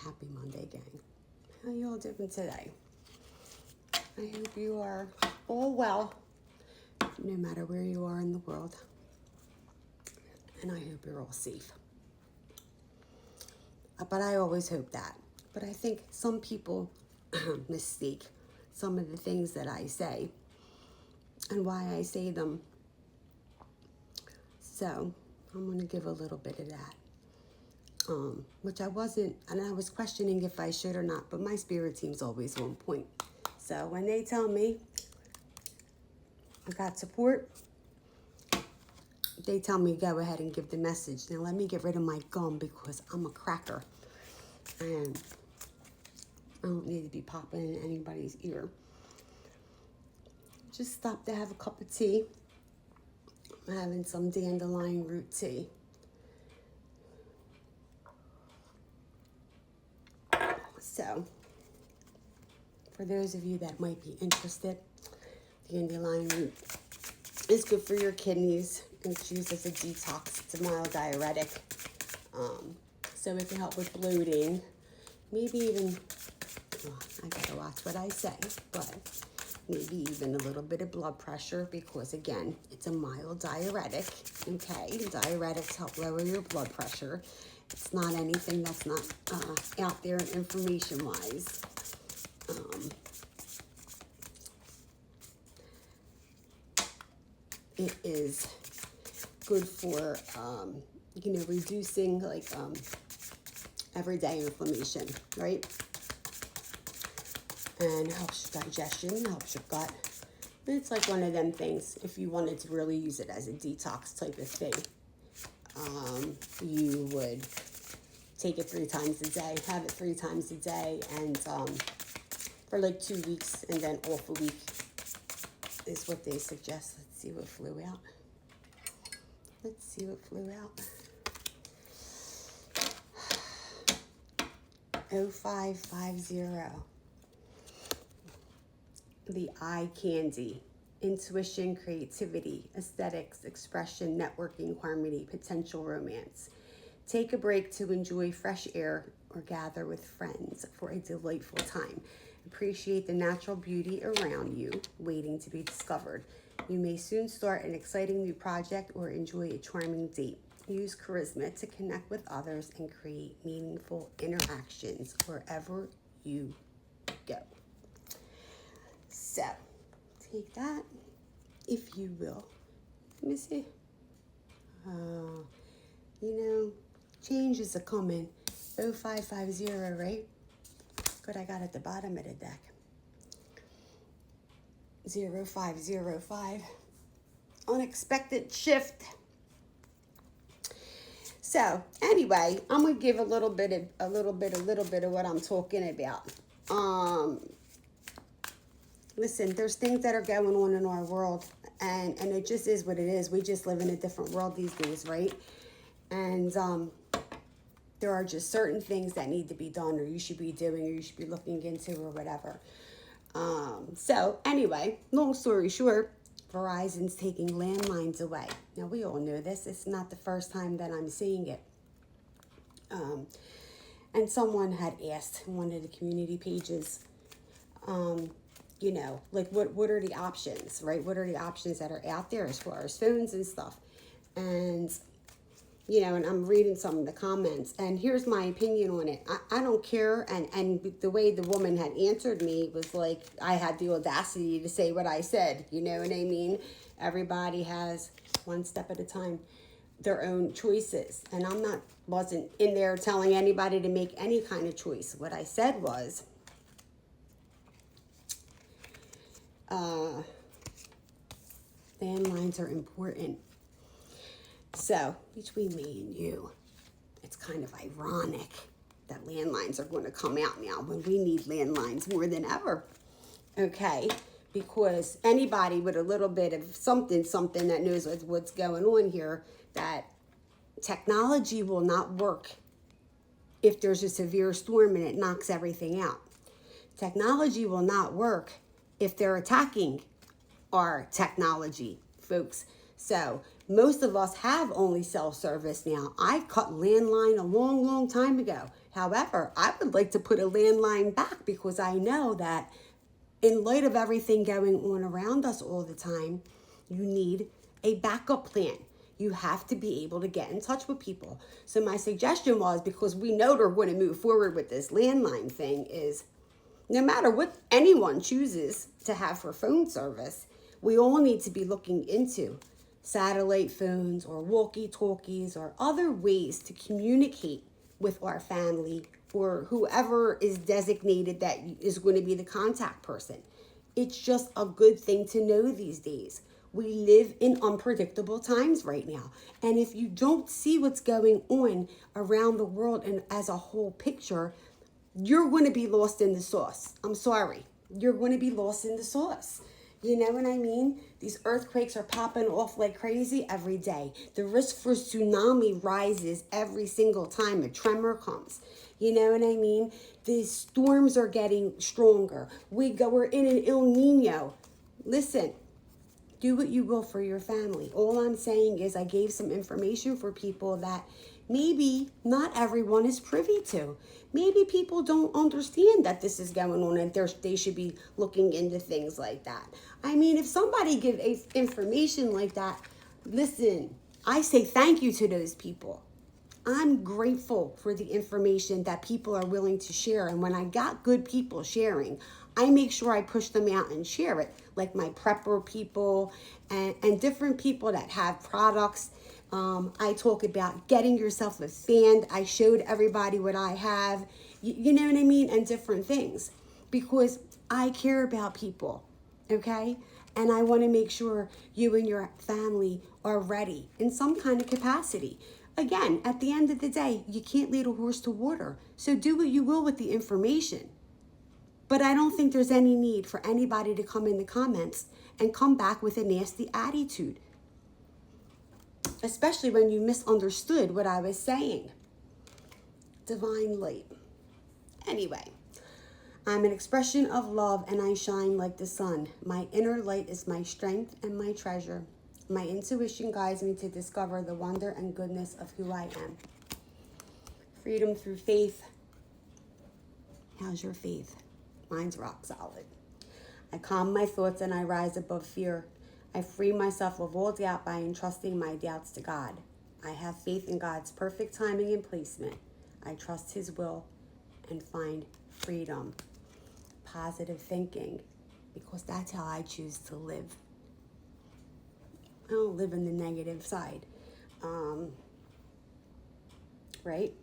Happy Monday, gang. How you all doing today? I hope you are all well, no matter where you are in the world. And I hope you're all safe. But I always hope that. But I think some people mistake some of the things that I say and why I say them. So I'm going to give a little bit of that. Which I wasn't, and I was questioning if I should or not, but my spirit team's always on point. So when they tell me I got support, they tell me go ahead and give the message. Now let me get rid of my gum because I'm a cracker. And I don't need to be popping in anybody's ear. Just stopped to have a cup of tea. I'm having some dandelion root tea. So, for those of you that might be interested, dandelion root is good for your kidneys. It's used as a detox. It's a mild diuretic. So it can help with bloating. Maybe even, I gotta watch what I say, but maybe even a little bit of blood pressure because, again, it's a mild diuretic, okay? Diuretics help lower your blood pressure. It's not anything that's not out there information-wise. It is good for, reducing, everyday inflammation, right? And helps your digestion, helps your gut. It's like one of them things, if you wanted to really use it as a detox type of thing. You would take it 3 times a day, have it 3 times a day, and for like 2 weeks, and then off a week is what they suggest. Let's see what flew out. Let's see what flew out. 0550. The eye candy. Intuition, creativity, aesthetics, expression, networking, harmony, potential romance. Take a break to enjoy fresh air or gather with friends for a delightful time. Appreciate the natural beauty around you, waiting to be discovered. You may soon start an exciting new project or enjoy a charming date. Use charisma to connect with others and create meaningful interactions wherever you go. So, take that, if you will. Let me see. Change is a-coming. 0550, right? Good, I got at the bottom of the deck. 0505. Unexpected shift. So, anyway, I'm going to give a little bit of what I'm talking about. Listen, there's things that are going on in our world, and it just is what it is. We just live in a different world these days, right? And there are just certain things that need to be done, or you should be doing, or you should be looking into, or whatever. So, anyway, long story short, Verizon's taking landlines away. Now, we all know this. It's not the first time that I'm seeing it. And someone had asked in one of the community pages, what are the options, right? What are the options that are out there as far as phones and stuff? And, and I'm reading some of the comments, and here's my opinion on it. I don't care, and the way the woman had answered me was like, I had the audacity to say what I said, you know what I mean? Everybody has, one step at a time, their own choices, and wasn't in there telling anybody to make any kind of choice. What I said was, landlines are important. So, between me and you, it's kind of ironic that landlines are going to come out now when we need landlines more than ever. Okay? Because anybody with a little bit of something that knows what's going on here, that technology will not work if there's a severe storm and it knocks everything out. Technology will not work if they're attacking our technology, folks. So most of us have only cell service now. I cut landline a long, long time ago. However, I would like to put a landline back because I know that in light of everything going on around us all the time, you need a backup plan. You have to be able to get in touch with people. So my suggestion was, because we know we're going to move forward with this landline thing, is no matter what anyone chooses to have for phone service, we all need to be looking into satellite phones or walkie-talkies or other ways to communicate with our family or whoever is designated that is going to be the contact person. It's just a good thing to know these days. We live in unpredictable times right now. And if you don't see what's going on around the world and as a whole picture, you're going to be lost in the sauce. I'm sorry. You're going to be lost in the sauce. You know what I mean? These earthquakes are popping off like crazy every day. The risk for tsunami rises every single time a tremor comes. You know what I mean? The storms are getting stronger. We're in an El Nino. Listen, do what you will for your family. All I'm saying is I gave some information for people that maybe not everyone is privy to. Maybe people don't understand that this is going on and they should be looking into things like that. I mean, if somebody gives information like that, listen, I say thank you to those people. I'm grateful for the information that people are willing to share. And when I got good people sharing, I make sure I push them out and share it, like my prepper people and different people that have products. I talk about getting yourself a fan. I showed everybody what I have, you know what I mean? And different things, because I care about people, okay? And I want to make sure you and your family are ready in some kind of capacity. Again, at the end of the day, you can't lead a horse to water. So do what you will with the information. But I don't think there's any need for anybody to come in the comments and come back with a nasty attitude, especially when you misunderstood what I was saying. Divine light. Anyway, I'm an expression of love and I shine like the sun. My inner light is my strength and my treasure. My intuition guides me to discover the wonder and goodness of who I am. Freedom through faith. How's your faith? Mine's rock solid. I calm my thoughts and I rise above fear. I free myself of all doubt by entrusting my doubts to God. I have faith in God's perfect timing and placement. I trust His will and find freedom. Positive thinking, because that's how I choose to live. I don't live in the negative side, right?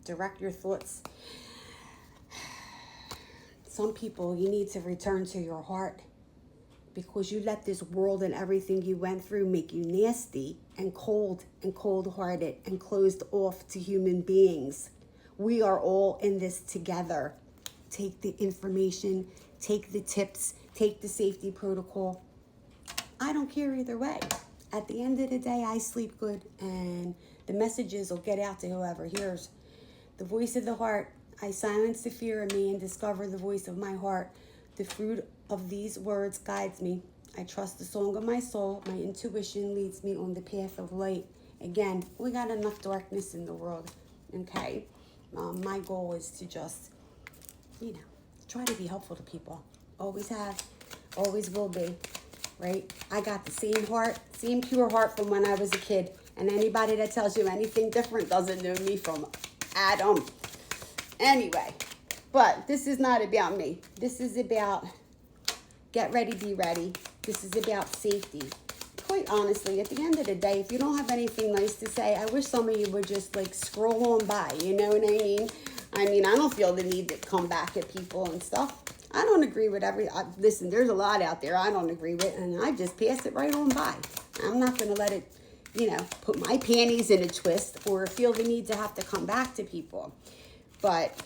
Direct your thoughts. Some people, you need to return to your heart, because you let this world and everything you went through make you nasty and cold-hearted and closed off to human beings. We are all in this together. Take the information, take the tips, take the safety protocol. I don't care either way. At the end of the day, I sleep good, and the messages will get out to whoever hears. The voice of the heart. I silence the fear in me and discover the voice of my heart. The fruit of these words guides me. I trust the song of my soul. My intuition leads me on the path of light. Again, we got enough darkness in the world, okay? My goal is to just, try to be helpful to people. Always have, always will be, right? I got the same heart, same pure heart from when I was a kid. And anybody that tells you anything different doesn't know me from Adam. Anyway, but this is not about me. This is about get ready, be ready. This is about safety. Quite honestly, at the end of the day, if you don't have anything nice to say, I wish some of you would just scroll on by. You know what I mean? I don't feel the need to come back at people and stuff. I don't agree with listen, there's a lot out there I don't agree with, and I just pass it right on by. I'm not going to let it, put my panties in a twist or feel the need to have to come back to people. But,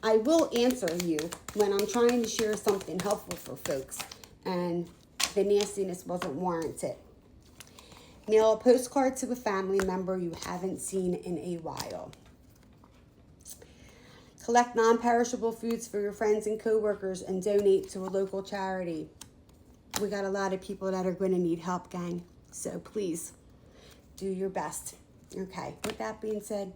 I will answer you when I'm trying to share something helpful for folks and the nastiness wasn't warranted. Mail a postcard to a family member you haven't seen in a while. Collect non-perishable foods for your friends and coworkers and donate to a local charity. We got a lot of people that are going to need help, gang. So please do your best. Okay, with that being said,